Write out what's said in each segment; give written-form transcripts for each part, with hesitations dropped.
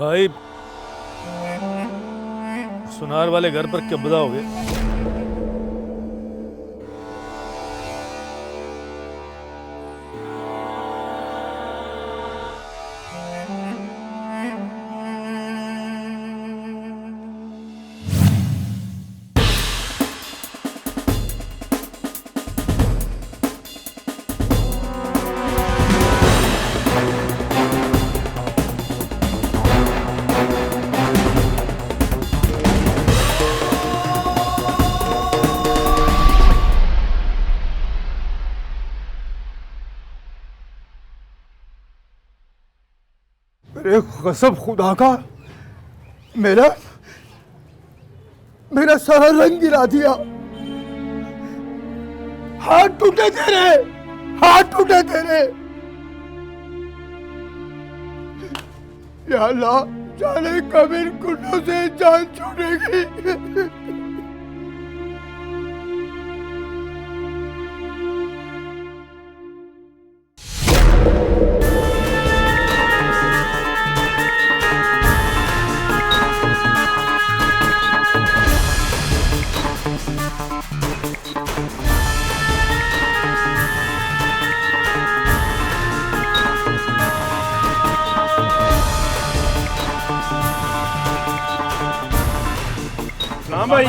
भाई सुनार वाले घर पर कब्जा हो गया। मेरे कसम खुदा का मेरा मेरा सारा रंग गिरा दिया। हाथ टूटे तेरे, हाथ टूटे तेरे। या अल्लाह, जाने कब इन कुंडों से जान छूटेगी। हाँ भाई।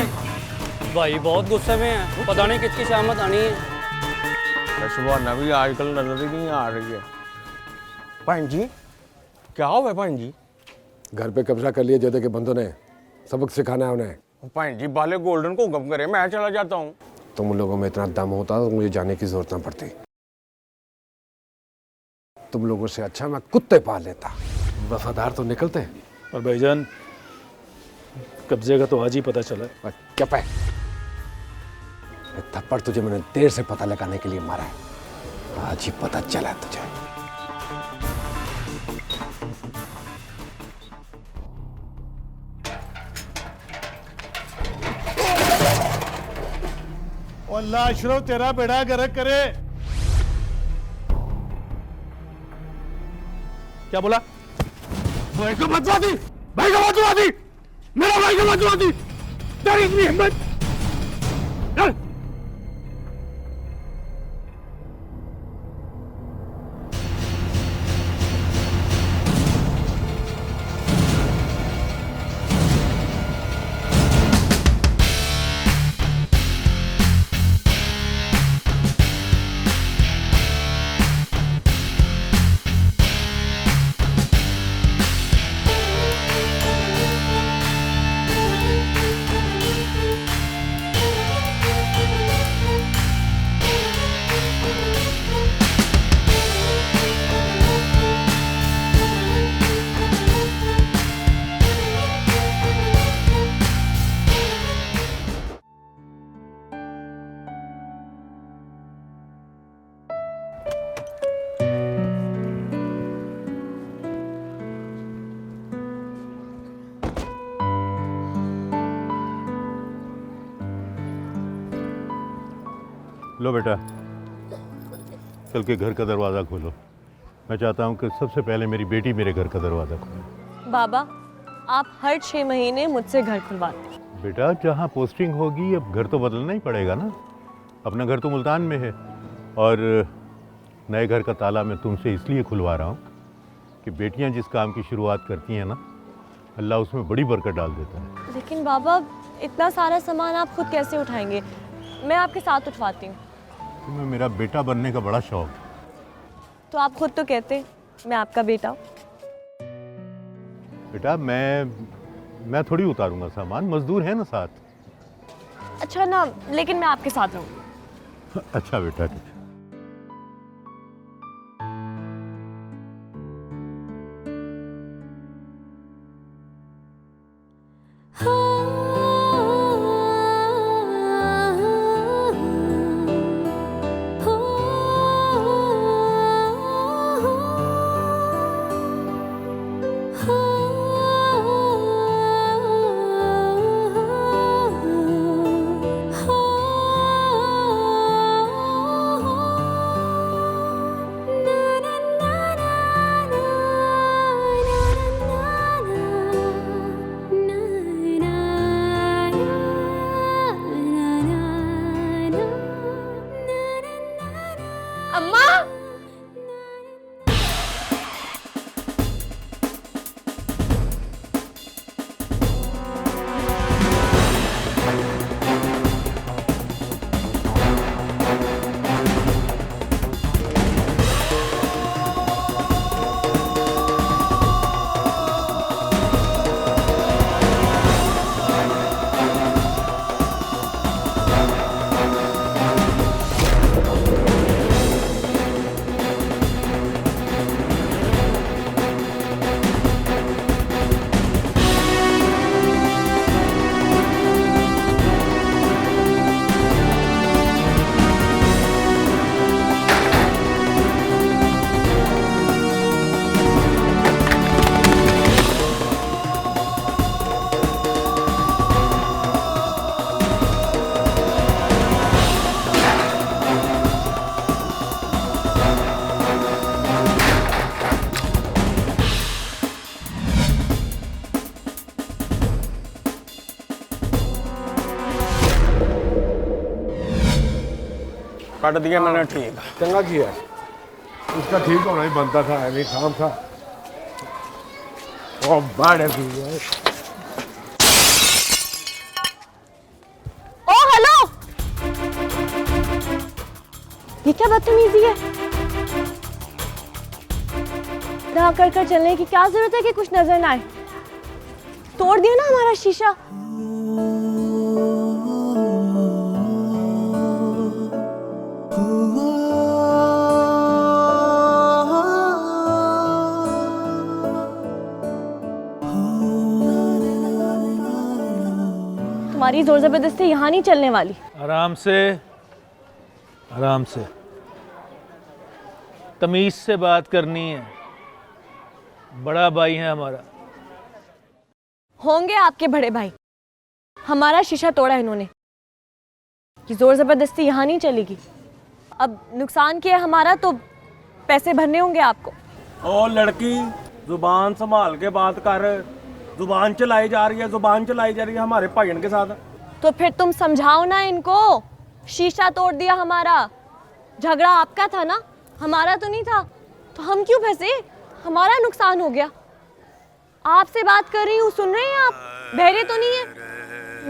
भाई बहुत गुस्से में है, पता नहीं किसकी शामत आनी है। सुबह भी आजकल नजर ही नहीं आ रही है। भाई जी क्या हुआ भाई जी? घर पे कब्जा कर लिया जदे के बंदों ने, सबक सिखाना है उन्हें। भाई जी बाले गोल्डन को हुक्म करे, मैं चला जाता हूँ। तुम लोगों में इतना दम होता तो मुझे जाने की जरूरत ना पड़ती। तुम लोगों से अच्छा मैं कुत्ते पाल लेता, वफादार तो निकलते। और भाईजान कब्जे का तो आज ही पता चला। क्या पे थप्पड़ तुझे मैंने देर से पता लगाने के लिए मारा है, आज ही पता चला तुझे। अल्लाह अशरफ तेरा बेड़ा गर्क करे। क्या बोला? भाई को बचवा दी, भाई को बचवा दी, मेरा भाई को बचवा दी। तेरी इतनी हिम्मत। चल। लो बेटा, चल के घर का दरवाज़ा खोलो। मैं चाहता हूँ कि सबसे पहले मेरी बेटी मेरे घर का दरवाज़ा खोले। बाबा, आप हर 6 महीने मुझसे घर खुलवाते हैं। बेटा जहाँ पोस्टिंग होगी अब घर तो बदलना ही पड़ेगा ना। अपना घर तो मुल्तान में है और नए घर का ताला मैं तुमसे इसलिए खुलवा रहा हूँ कि बेटियाँ जिस काम की शुरुआत करती हैं ना, अल्लाह उसमें बड़ी बरकत डाल देता है। लेकिन बाबा, इतना सारा सामान आप खुद कैसे उठाएंगे? मैं आपके साथ उठवाती हूँ। तुम्हें मेरा बेटा बनने का बड़ा शौक। तो आप खुद तो कहते मैं आपका बेटा हूँ। बेटा मैं थोड़ी उतारूंगा सामान, मजदूर है ना साथ। अच्छा ना, लेकिन मैं आपके साथ रहूँगी। अच्छा बेटा ठीक। कट दिया मैंने ठीक। चंगा किया, उसका ठीक होना ही बनता था, नहीं खाम था। ओ बड़े भी ओ हेलो, ये क्या बदतमीजी है? रहा कर कर चलने की क्या जरूरत है कि कुछ नजर ना आए? तोड़ दिया ना हमारा शीशा। तुम्हारी जोर जबरदस्ती यहाँ नहीं चलने वाली। आराम से, आराम से, तमीज से बात करनी है। बड़ा भाई है हमारा। होंगे आपके बड़े भाई, हमारा शीशा तोड़ा इन्होंने। कि जोर जबरदस्ती यहाँ नहीं चलेगी। अब नुकसान किया हमारा तो पैसे भरने होंगे आपको। ओ लड़की, जुबान संभाल के बात कर। जुबान चलाई जा रही है, जुबान चलाई जा रही है हमारे भाईन के साथ। तो फिर तुम समझाओ ना इनको। शीशा तोड़ दिया हमारा। झगड़ा आपका था ना, हमारा तो नहीं था। तो हम क्यों फंसे? हमारा नुकसान हो गया। आपसे बात कर रही हूँ, सुन रहे हैं आप? बहरे तो नहीं है?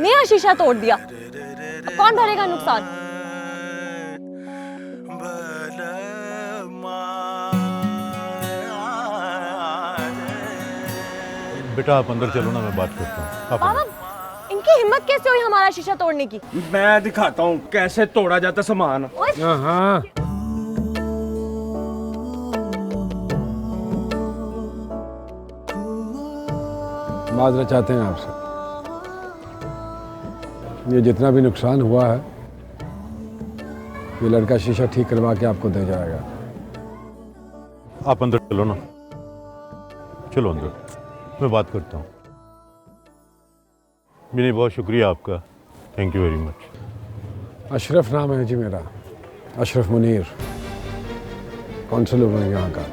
नया शीशा तोड़ दिया, अब कौन भरेगा नुकसान? बेटा आप अंदर चलो ना, मैं बात करता हूँ। आप बाबा, इनकी हिम्मत कैसे हुई हमारा शीशा तोड़ने की? मैं दिखाता हूँ कैसे तोड़ा जाता सामान। हाँ माजरत चाहते हैं आपसे। ये जितना भी नुकसान हुआ है, ये लड़का शीशा ठीक करवा के आपको दे जाएगा। आप अंदर चलो ना, चलो अंदर, मैं बात करता हूँ। विनय बहुत शुक्रिया आपका, thank you very much. Ashraf नाम है जी मेरा, अशरफ मुनीर, काउंसिलर हूँ यहाँ का।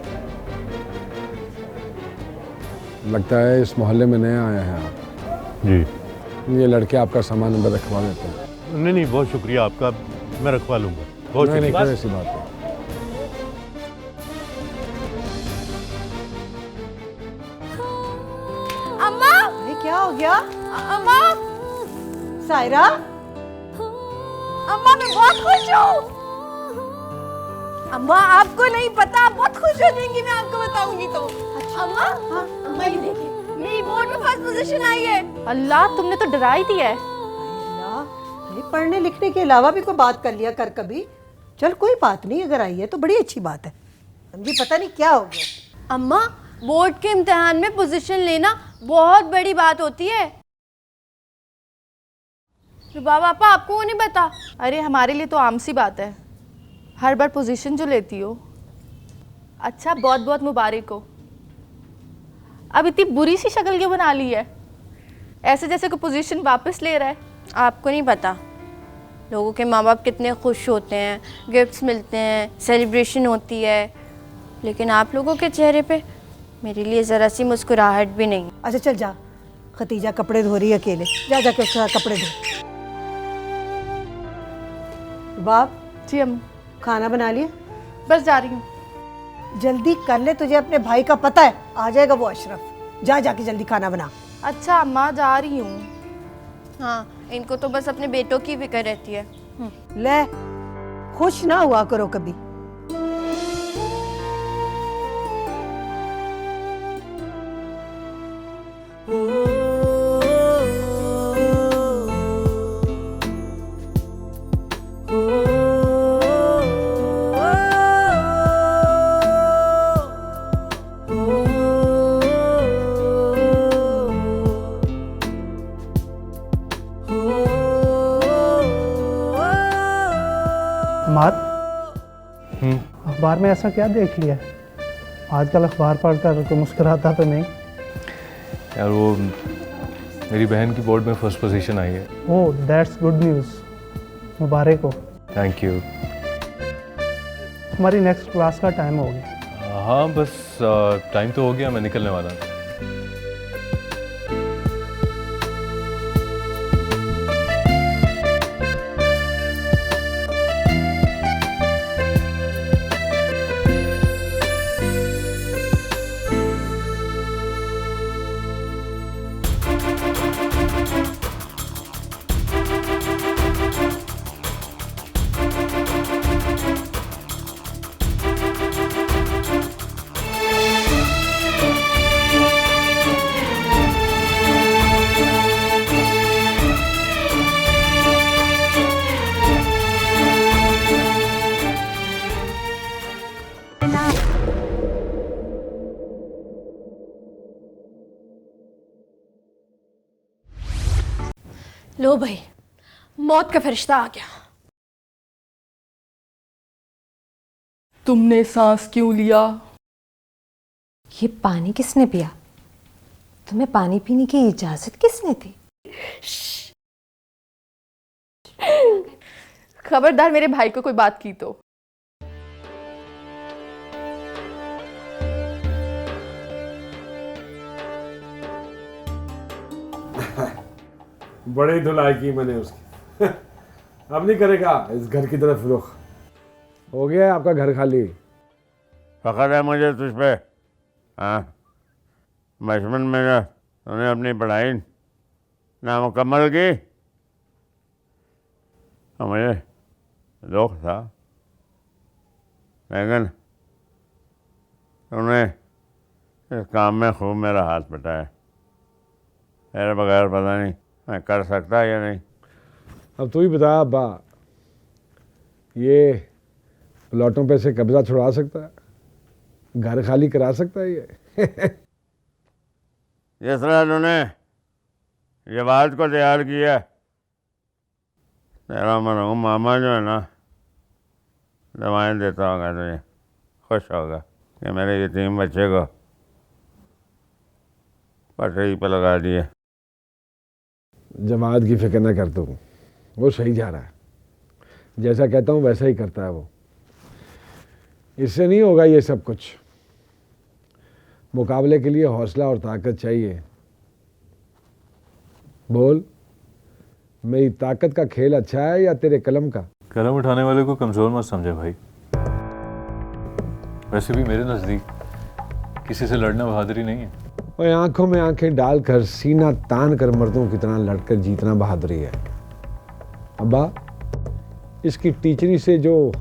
लगता है इस मोहल्ले में नए आए हैं आप। जी ये लड़के आपका सामान अंदर रखवा देते हैं। नहीं नहीं, बहुत शुक्रिया आपका, मैं रखवा लूँगा। बहुत नहीं नहीं, शुक्रिया। कोई ऐसी बात नहीं। अम्मा, ये क्या हो गया? अम्मा, सायरा, अम्मा मैं बहुत खुश हूँ। अम्मा आपको नहीं पता, आप बहुत खुश हो जाएंगी, मैं आपको बताऊंगी तो। अच्छा, अम्मा, हाँ, अम्मा ये देखिए, मेरी बोर्ड में फर्स्ट पोजीशन आई है। अल्लाह, तुमने तो डरा ही दिया है। अरे पढ़ने लिखने के अलावा भी कोई बात कर लिया कर कभी। चल कोई बात नहीं, अगर आई है तो बड़ी अच्छी बात है। समझी, पता नहीं क्या हो गया। अम्मा, बोर्ड के इम्तिहान में पोजीशन लेना बहुत बड़ी बात होती है। रुबाब पापा, आपको वो नहीं पता? अरे हमारे लिए तो आम सी बात है, हर बार पोजीशन जो लेती हो। अच्छा, बहुत बहुत मुबारक हो। अब इतनी बुरी सी शक्ल क्यों बना ली है? ऐसे जैसे कोई पोजीशन वापस ले रहा है। आपको नहीं पता लोगों के माँ बाप कितने खुश होते हैं, गिफ्ट्स मिलते हैं, सेलिब्रेशन होती है, लेकिन आप लोगों के चेहरे पे मेरे लिए ज़रा सी मुस्कुराहट भी नहीं। अच्छा चल जा, खतीजा कपड़े धो रही है अकेले, जा जाके उसका कपड़े धो। बाप जी अम्मा, खाना बना लिया? बस जा रही हूँ। जल्दी कर ले, तुझे अपने भाई का पता है, आ जाएगा वो अशरफ। जा जाके जल्दी खाना बना। अच्छा अम्मा, जा रही हूँ। हाँ, इनको तो बस अपने बेटों की फिक्र रहती है। ले, खुश ना हुआ करो कभी। अखबार में ऐसा क्या देख लिया? आजकल अखबार पढ़कर तो मुस्कुराता तो नहीं। यार वो मेरी बहन की बोर्ड में फर्स्ट पोजीशन आई है। ओह, दैट्स गुड न्यूज़, मुबारक हो। Thank you. हमारी नेक्स्ट क्लास का टाइम हो गया। हाँ बस टाइम तो हो गया, मैं निकलने वाला हूँ। लो भाई, मौत का फरिश्ता आ गया। तुमने सांस क्यों लिया? ये पानी किसने पिया? तुम्हें पानी पीने की इजाजत किसने दी? खबरदार मेरे भाई को कोई बात की तो। बड़ी धुलाई की मैंने उसकी। अब नहीं करेगा इस घर की तरफ रुख। हो गया है आपका घर खाली। फ़ख्र है मुझे तुझ पे। हाँ, बचपन में जो तूने अपनी पढ़ाई नामुकम्मल की तो मुझे दुख था, लेकिन तूने इस काम में खूब मेरा हाथ बटाया। मेरे बगैर पता नहीं मैं कर सकता या नहीं। अब तू ही बता अब्बा, ये प्लॉटों पे से कब्जा छुड़ा सकता है, घर खाली करा सकता है ये? जिस तरह तूने जवाज को तैयार किया, तेरा मरहूम मामा जो है ना दवाएं देता होगा, तुझे खुश होगा कि मेरे यतीम बच्चे को पटरी पर लगा दिए। जमात की फिक्र न कर तू, वो सही जा रहा है। जैसा कहता हूँ वैसा ही करता है वो। इससे नहीं होगा ये सब कुछ। मुकाबले के लिए हौसला और ताकत चाहिए। बोल, मेरी ताकत का खेल अच्छा है या तेरे कलम का? कलम उठाने वाले को कमज़ोर मत समझे भाई। वैसे भी मेरे नज़दीक किसी से लड़ना बहादुरी नहीं है। और आंखों में आंखें डालकर सीना तान कर मर्दों की तरह लड़कर जीतना बहादुरी है। अब्बा, इसकी टीचरी से जो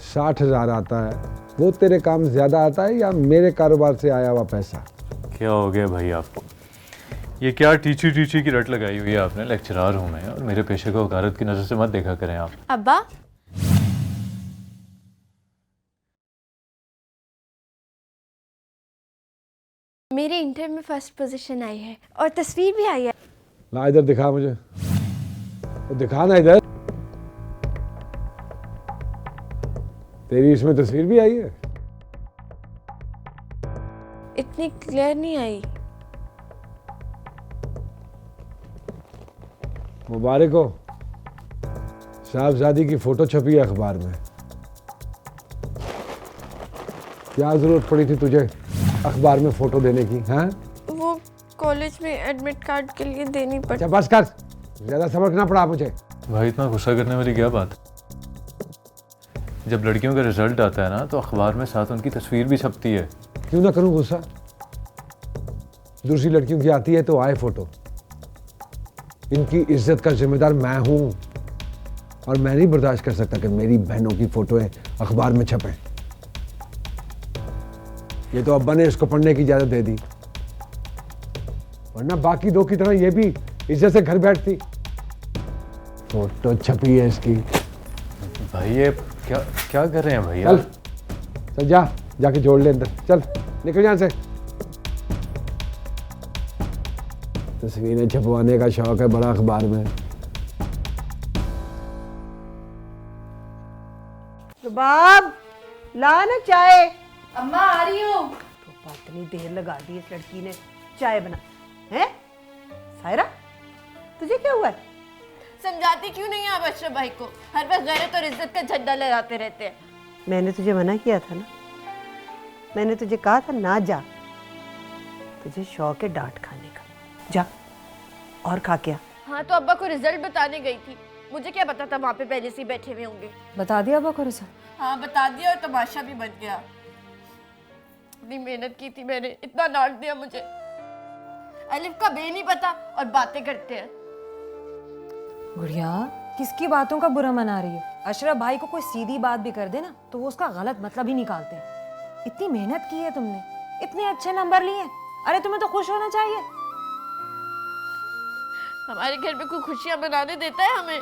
60,000 आता है वो तेरे काम ज़्यादा आता है या मेरे कारोबार से आया हुआ पैसा? क्या हो गया भाई आपको? ये क्या टीची टीची की रट लगाई हुई है आपने? लेक्चरार हूँ मैं और मेरे पेशे को वकालत की नज़र से मत देखा करें आप। अब्बा, मेरे इंटर में फर्स्ट पोजीशन आई है और तस्वीर भी आई है। ला इधर दिखा मुझे, तो दिखा ना इधर। तेरी इसमें तस्वीर भी आई है? इतनी क्लियर नहीं आई। मुबारक हो, साहबजादी की फोटो छपी है अखबार में। क्या जरूरत पड़ी थी तुझे अखबार में फोटो देने की? हाँ, वो कॉलेज में एडमिट कार्ड के लिए देनी पड़ी। अच्छा बस कर, ज्यादा सबक ना पड़ा मुझे। भाई इतना गुस्सा करने वाली क्या बात? जब लड़कियों का रिजल्ट आता है ना तो अखबार में साथ उनकी तस्वीर भी छपती है। क्यों ना करूं गुस्सा? दूसरी लड़कियों की आती है तो आए फोटो। इनकी इज्जत का जिम्मेदार मैं हूं और मैं नहीं बर्दाश्त कर सकता कि मेरी बहनों की फोटोएं अखबार में छपें। ये तो अब्बा ने इसको पढ़ने की इजाजत दे दी, वरना बाकी दो की तरह ये भी इज्जत से घर बैठती। फोटो छपी है इसकी। भाई ये क्या क्या कर रहे हैं भैया? चल चल, जाके जोड़ ले अंदर। चल निकल यहाँ से। तस्वीरें छपवाने का शौक है बड़ा अखबार में। रुबाब, ला ना चाय। अम्मा आ रही हूँ। तो इतनी देर लगा दी इस लड़की ने चाय बना। हैं सायरा, तुझे क्या हुआ है? समझाती क्यों नहीं आप अशरफ भाई को? हर वक्त गैरत और इज्जत का झंडा लहराते रहते हैं। मैंने तुझे मना किया था ना, मैंने तुझे कहा था ना जा। तुझे शौक है डांट खाने का, जा और खा क्या। हाँ तो अब्बा को रिजल्ट बताने गई थी, मुझे क्या पता था वहाँ पे पहले से ही बैठे हुए होंगे। बता दिया अब्बा को रिजल्ट? हाँ बता दिया और तमाशा भी बन गया। इतनी मेहनत की थी मैंने, इतना डांट दिया मुझे। अलिफ का बे नहीं पता और बातें करते हैं। गुड़िया, किसकी बातों का बुरा मना रही है? अशरफ भाई को कोई सीधी बात भी कर दे ना तो वो उसका गलत मतलब ही निकालते हैं। इतनी मेहनत की है तुमने, इतने अच्छे नंबर लिए, अरे तुम्हें तो खुश होना चाहिए। हमारे घर में कोई खुशियां मनाने देता है हमें?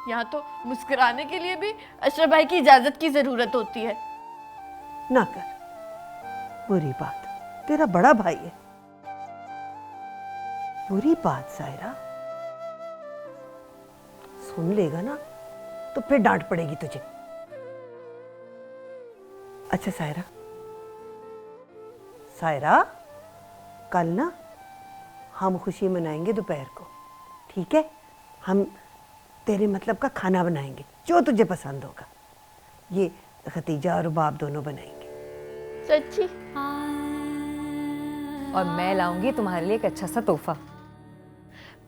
यहाँ तो मुस्कुराने के लिए भी अशरफ भाई की इजाजत की जरूरत होती है। ना कर बुरी बात, तेरा बड़ा भाई है। बुरी बात सायरा, सुन लेगा ना तो फिर डांट पड़ेगी तुझे। अच्छा सायरा, सायरा कल ना हम खुशी मनाएंगे दोपहर को, ठीक है? हम तेरे मतलब का खाना बनाएंगे जो तुझे पसंद होगा। ये खतीजा और बाप दोनों बनाएंगे। सच्ची? और मैं लाऊंगी तुम्हारे लिए एक अच्छा सा तोहफा।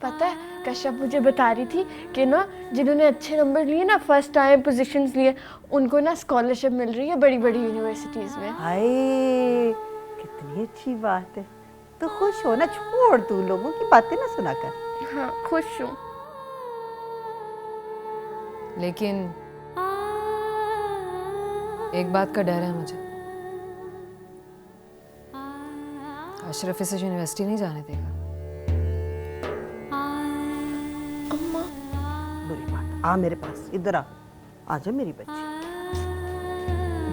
पता है कश्यप मुझे बता रही थी कि ना जिन्होंने अच्छे नंबर लिए ना, फर्स्ट टाइम पोजीशंस लिए, उनको ना स्कॉलरशिप मिल रही है बड़ी बड़ी यूनिवर्सिटीज में। हाय कितनी अच्छी बात है। तो खुश हो ना, छोड़ तू लोगों की बातें ना सुना कर। हाँ खुश हूँ। लेकिन एक बात का डर है मुझे, अशरफ इसे यूनिवर्सिटी नहीं जाने देगा। अम्मा बुरी बात, आ मेरे पास, इधर आ, आजा मेरी बच्ची।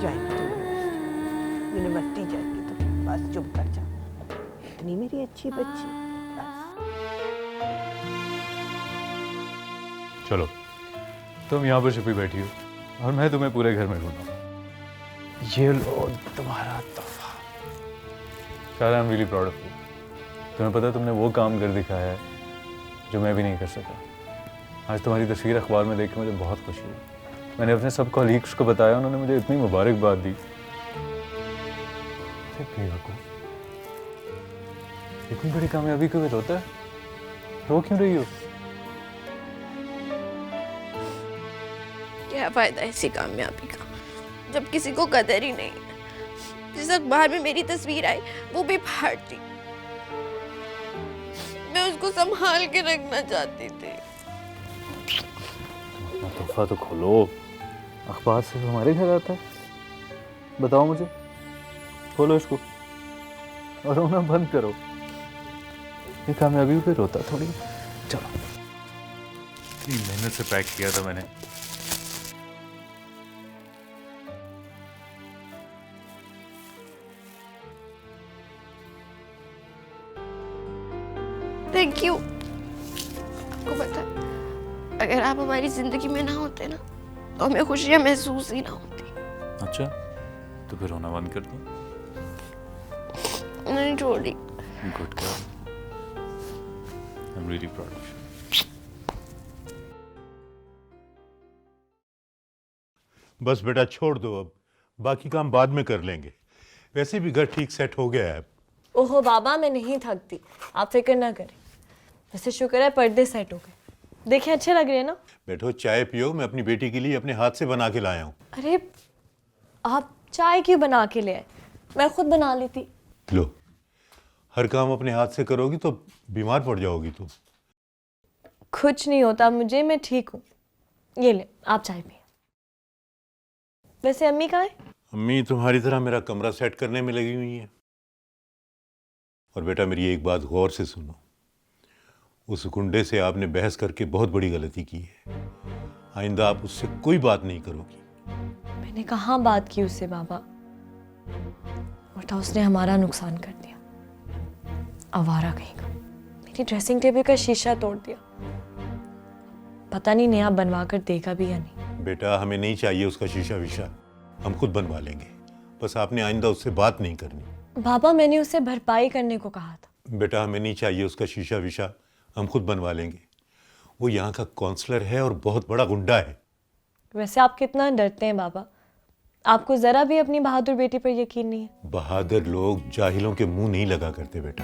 जाएगी तो यूनिवर्सिटी जाएगी तो बस चुप कर जा। इतनी मेरी अच्छी बच्ची। चलो तुम यहाँ पर छुपी बैठी हो और मैं तुम्हें पूरे घर में ढूंढूं। ये लो तुम्हारा तोहफा। सारा I am really proud of you. तुम्हें पता है तुमने वो काम कर दिखाया है जो मैं भी नहीं कर सका। आज तुम्हारी तस्वीर अखबार में देख के मुझे बहुत खुशी हुई। मैंने अपने सब कॉलीग्स को बताया, उन्होंने मुझे इतनी मुबारकबाद दी। बेवकूफ, इतनी बड़ी कामयाबी को भी रोता है? रो क्यों रही हो? क्या फायदा ऐसी कामयाबी का जब किसी को कदर ही नहीं है। जिस अखबार में मेरी तस्वीर आई वो भी फाड़ दी। मैं उसको संभाल के रखना चाहती थी। अपना तोहफा तो खोलो। अखबार से हमारे घर आता है? बताओ मुझे। खोलो इसको और रोना बंद करो। ये कामयाबी पे रोता थोड़ी। चलो, इतनी मेहनत से पैक किया था मैंने। Thank you. आपको पता है अगर आप हमारी जिंदगी में ना होते ना तो हमें खुशियां महसूस ही ना होती। अच्छा, तो फिर रोना बंद कर दो। नहीं छोड़ी। Good girl, I am really proud of you. बस बेटा छोड़ दो, अब बाकी काम बाद में कर लेंगे। वैसे भी घर ठीक सेट हो गया है। ओहो बाबा, मैं नहीं थकती, आप फिक्र ना करें। वैसे शुक्र है पर्दे सेट हो गए, देखें अच्छे लग रहे हैं ना। बैठो चाय पियो, मैं अपनी बेटी के लिए अपने हाथ से बना के लाया हूँ। अरे आप चाय क्यों बना के ले आए, मैं खुद बना लेती। लो, हर काम अपने हाथ से करोगी तो बीमार पड़ जाओगी तुम। कुछ नहीं होता मुझे, मैं ठीक हूँ। ये ले आप चाय पिए। वैसे अम्मी कहाँ है? अम्मी तुम्हारी तरह मेरा कमरा सेट करने में लगी हुई है। और बेटा मेरी एक बात गौर से सुनो, उस गुंडे से आपने बहस करके बहुत बड़ी गलती की है। आइंदा आप उससे कोई बात नहीं करोगी। मैंने कहाँ बात की उससे बाबा, उल्टा उसने हमारा नुकसान कर दिया। आवारा कहीं का, मेरी ड्रेसिंग टेबल का शीशा तोड़ दिया। पता नहीं नया बनवा कर देगा भी या नहीं। बेटा हमें नहीं चाहिए उसका शीशा विशा, हम खुद बनवा लेंगे। बस आपने आइंदा उससे बात नहीं करनी। बाबा मैंने उससे भरपाई करने को कहा था। बेटा हमें नहीं चाहिए उसका शीशा विशा, हम खुद बनवा लेंगे। वो यहाँ का काउंसलर है और बहुत बड़ा गुंडा है। वैसे आप कितना डरते हैं बाबा, आपको जरा भी अपनी बहादुर बेटी पर यकीन नहीं है। बहादुर लोग जाहिलों के मुंह नहीं लगा करते बेटा।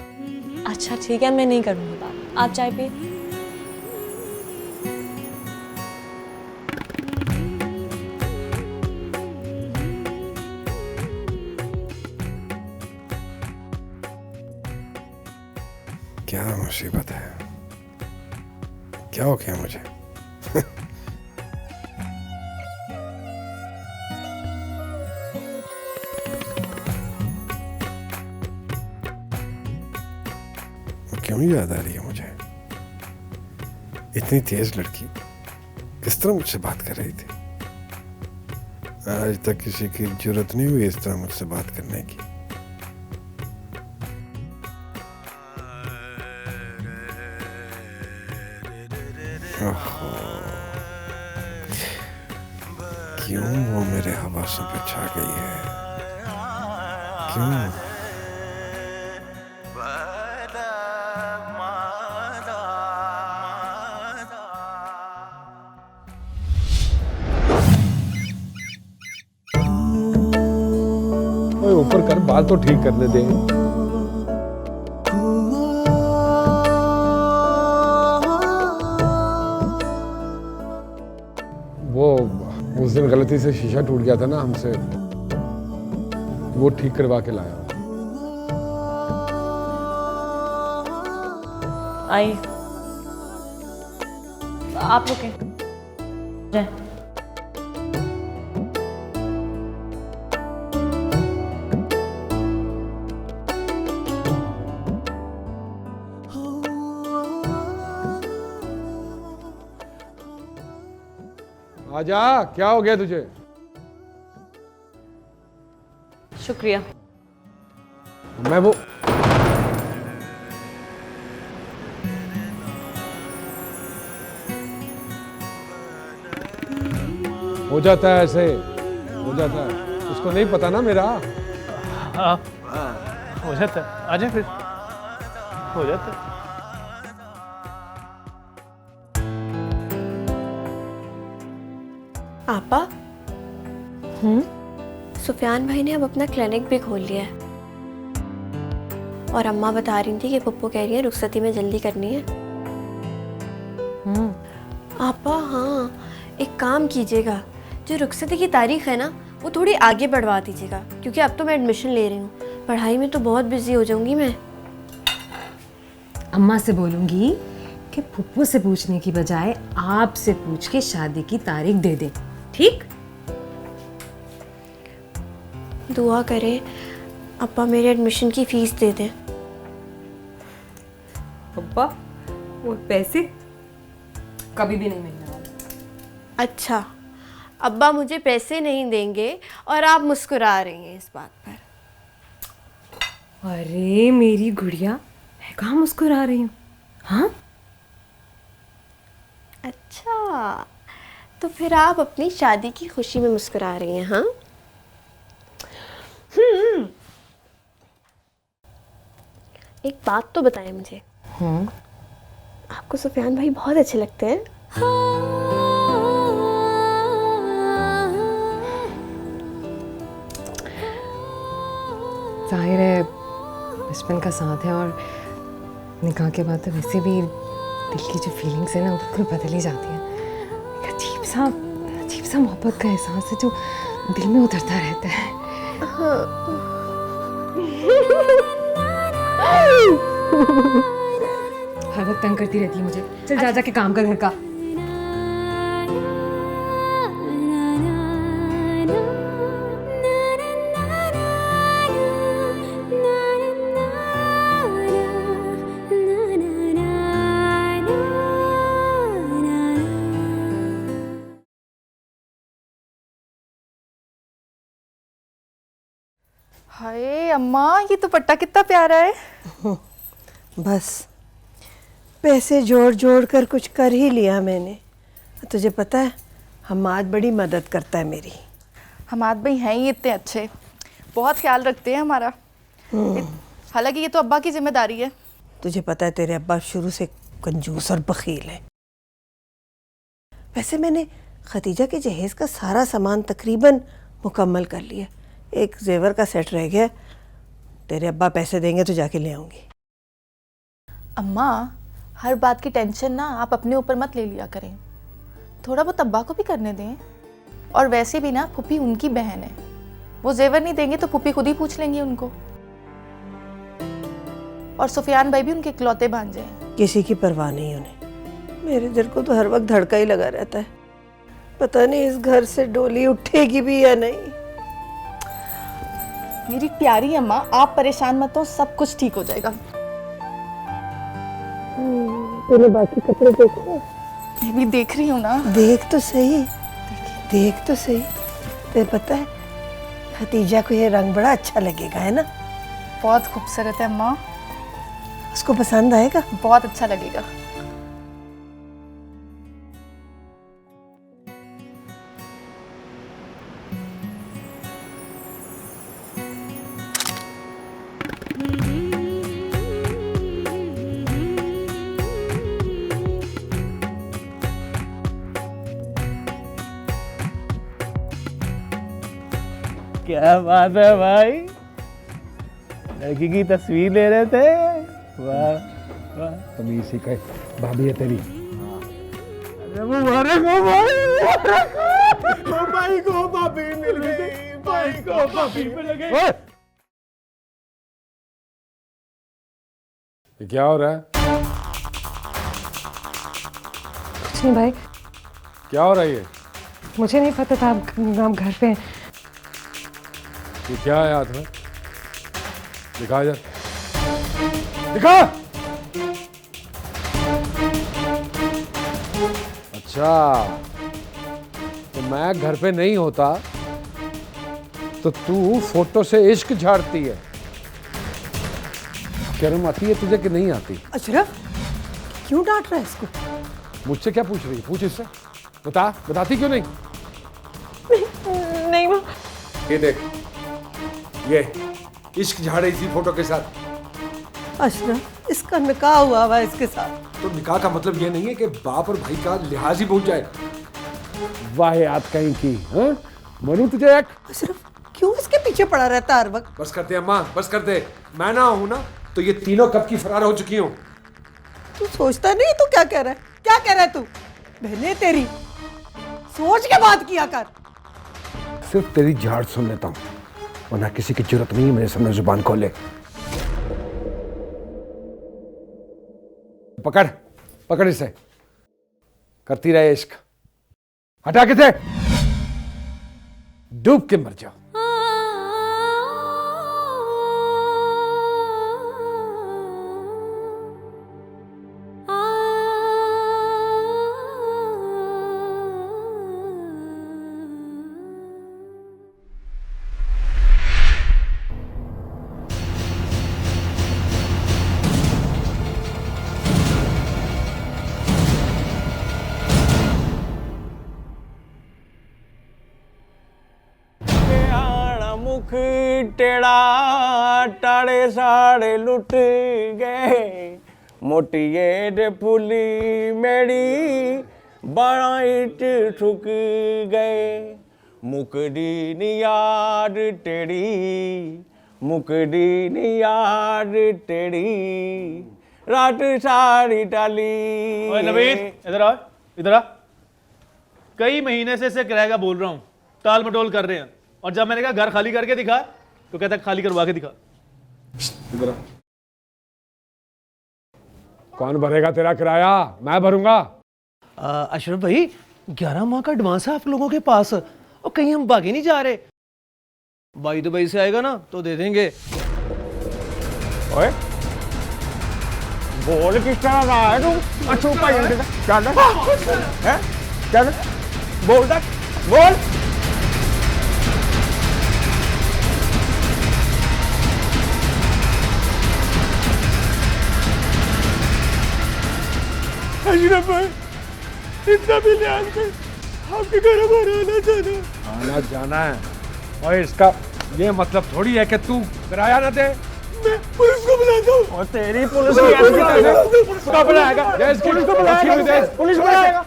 अच्छा ठीक है, मैं नहीं करूँगी बात। आप चाय पिए। क्या मुसीबत है, क्या हो गया मुझे? क्यों याद आ रही है मुझे? इतनी तेज लड़की किस तरह मुझसे बात कर रही थी? आज तक किसी की जरूरत नहीं हुई इस तरह मुझसे बात करने की। ओहो, क्यों वो मेरे हवासों पे छा गई है? क्यों? ओए ऊपर कर, बाल तो ठीक करने दे। वो उस दिन गलती से शीशा टूट गया था ना हमसे, वो ठीक करवा के लाया। आइए, आप रुके जाए। आजा, क्या हो गया तुझे? शुक्रिया। मैं वो हो जाता है, ऐसे हो जाता है। उसको नहीं पता ना मेरा। हाँ हो जाता है, आजा फिर, हो जाता है। आपा, सुफियान भाई ने अब अपना क्लिनिक भी खोल लिया है और अम्मा बता रही थी कि पप्पू कह रही है रुखसती में जल्दी करनी है। आपा हाँ, एक काम कीजिएगा, जो रुखसती की तारीख है ना वो थोड़ी आगे बढ़वा दीजिएगा, क्योंकि अब तो मैं एडमिशन ले रही हूँ, पढ़ाई में तो बहुत बिजी हो जाऊंगी मैं। अम्मा से बोलूंगी कि पप्पू से पूछने की बजाय आपसे पूछ के शादी की तारीख दे दे, ठीक? दुआ करें अप्पा मेरे एडमिशन की फीस दे दें। पप्पा वो पैसे कभी भी नहीं मिलने वाले। अच्छा, अब्बा मुझे पैसे नहीं देंगे और आप मुस्कुरा रही हैं इस बात पर। अरे मेरी गुड़िया, मैं कहाँ मुस्कुरा रही हूँ? हाँ? अच्छा, तो फिर आप अपनी शादी की खुशी में मुस्कुरा रही हैं, हाँ? एक बात तो बताएं मुझे। आपको सुफियान भाई बहुत अच्छे लगते हैं। जाहिर है बचपन का साथ है, और निकाह के बाद तो वैसे भी दिल की जो फीलिंग्स है ना वो बिल्कुल बदल ही जाती है। एक अजीब सा मोहब्बत का एहसास है जो दिल में उतरता रहता है। हर वक्त तंग करती रहती है मुझे। चल जा के काम कर घर का। हाय अम्मा, ये तो पट्टा कितना प्यारा है। बस पैसे जोड़ जोड़ कर कुछ कर ही लिया मैंने। तुझे पता है हमाद बड़ी मदद करता है मेरी। हमाद भाई हैं ही इतने अच्छे, बहुत ख्याल रखते हैं हमारा। हालांकि ये तो अब्बा की जिम्मेदारी है। तुझे पता है तेरे अब्बा शुरू से कंजूस और बखील है। वैसे मैंने खतीजा के जहेज का सारा सामान तकरीबन मुकम्मल कर लिया, एक जेवर का सेट रह गया। तेरे अब्बा पैसे देंगे तो जाके ले आऊंगी। अम्मा, हर बात की टेंशन ना आप अपने ऊपर मत ले लिया करें, थोड़ा बहुत अब्बा को भी करने दें। और वैसे भी ना पुप्पी उनकी बहन है, वो जेवर नहीं देंगे तो पुप्पी खुद ही पूछ लेंगी उनको। और सुफियान भाई भी उनके इकलौते भांजे हैं। किसी की परवाह नहीं उन्हें। मेरे दिल को तो हर वक्त धड़का ही लगा रहता है, पता नहीं इस घर से डोली उठेगी भी या नहीं। मेरी प्यारी अम्मा, आप परेशान मत हो, सब कुछ ठीक हो जाएगा। तूने बाकी कपड़े देखे? मैं भी देख रही हूँ ना। देख तो सही, देख तो सही। तुझे पता है खतीजा को ये रंग बड़ा अच्छा लगेगा, है ना? बहुत खूबसूरत है अम्मा। उसको पसंद आएगा? बहुत अच्छा लगेगा। क्या बात है भाई, लड़की की तस्वीर ले रहे थे। वाह वाह, तमीज सीख है, भाभी है तेरी। अरे मुबारक हो भाई, भाई को भाभी मिल गई, भाई को भाभी मिल गई। ये क्या हो रहा है? कुछ नहीं भाई, क्या हो रहा है ये? मुझे नहीं पता था आप घर पे हैं। ये क्या है हाथ में? दिखा इधर, दिखा। अच्छा, तो मैं घर पे नहीं होता तो तू फोटो से इश्क झाड़ती है। शर्म आती है तुझे कि नहीं आती? अशरफ, क्यों डांट रहा है इसको? मुझसे क्या पूछ रही है? पूछ इससे, बताती क्यों नहीं? नहीं वो, ये देख, ये इश्क झाड़े इसी फोटो के साथ। अशरफ, इसका निकाह हुआ हुआ है इसके साथ। तो निकाह का मतलब ये नहीं है कि बाप और भाई का लिहाज ही भूल जाए। वाह याद कहीं की, हाँ? मनु तुझे एक। अशरफ, क्यों इसके पीछे पड़ा रहता है हर वक्त? बस करते अम्मा, बस कर दे। मैं ना हूं ना तो ये तीनों कब की फरार हो चुकी हूं। तू सोचता नहीं तू क्या कह रहा है? क्या कह रहा है तू? बहने तेरी, सोच के बात किया कर। सिर्फ तेरी झाड़ सुन लेता हूं, वरना किसी की जरूरत नहीं है मेरे सामने जुबान खोले। पकड़ पकड़ इसे, करती रहे इश्क। हटा के थे, डूब के मर जाओ। मुख टेढ़ा टाड़े साड़े लुट गए, मोटिए दे फूली मेरी बाइट ठुक गए। मुकदी नियाद टेढ़ी, मुकदी नियाद टेढ़ी, रात सारी डाली। ओए नवीन, इधर आ, इधर आ। कई महीने से इसे किराए का बोल रहा हूँ, टाल मटोल कर रहे हैं, और जब मैंने कहा घर खाली करके दिखा तो कहता खाली करवा के दिखा। इधर आ। कौन भरेगा तेरा किराया? मैं भरूंगा। अशरफ भाई, 11 माह का एडवांस है आप लोगों के पास, और कहीं हम भागे नहीं जा रहे। भाई दुबई से आएगा ना तो दे देंगे। ओए, बोल किस तरह रहा है तुम? अच्छू भाई चल, हैं? चल, बोल तक, बोल। अशरफ भाई, इतना भी लिहाज कर, आपके घर हमारा आना जाना। आना जाना है, और इसका ये मतलब थोड़ी है कि तू किराया ना दे। मैं पुलिस को बुलाता हूँ। और तेरी पुलिस की ऐसी पुलिस को बुलाएगा, पुलिस को बुलाएगा, पुलिस को बुलाएगा।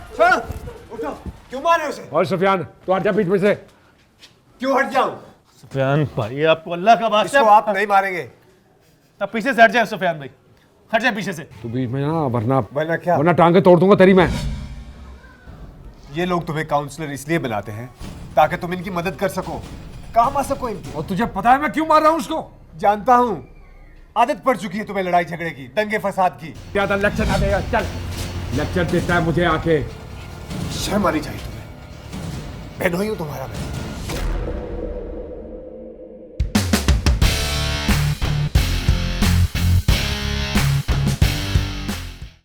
उठो, क्यों मारे उसे? और सुफियान, तू हट जा बीच में से। क्यों हट जाऊं? सुफियान भाई, आपको अल्लाह का वास्ता, इसको आप नहीं मारेंगे। अब पीछे से हट जाए सुफियान भाई, हट जाए पीछे से। तू बीच में ना, वरना क्या? वरना टांगे तोड़ दूंगा तेरी मैं। ये लोग तुम्हें काउंसलर इसलिए बुलाते हैं ताकि तुम इनकी मदद कर सको, काम आ सको इनकी। और तुझे पता है मैं क्यों मार रहा हूँ उसको? जानता हूँ, आदत पड़ चुकी है तुम्हें लड़ाई झगड़े की, दंगे फसाद की। क्या था लेक्चर ना देगा? चल, लेक्चर देता है मुझे आके। शर्म आनी चाहिए तुम्हें, बहनोई हूँ तुम्हारा मैं।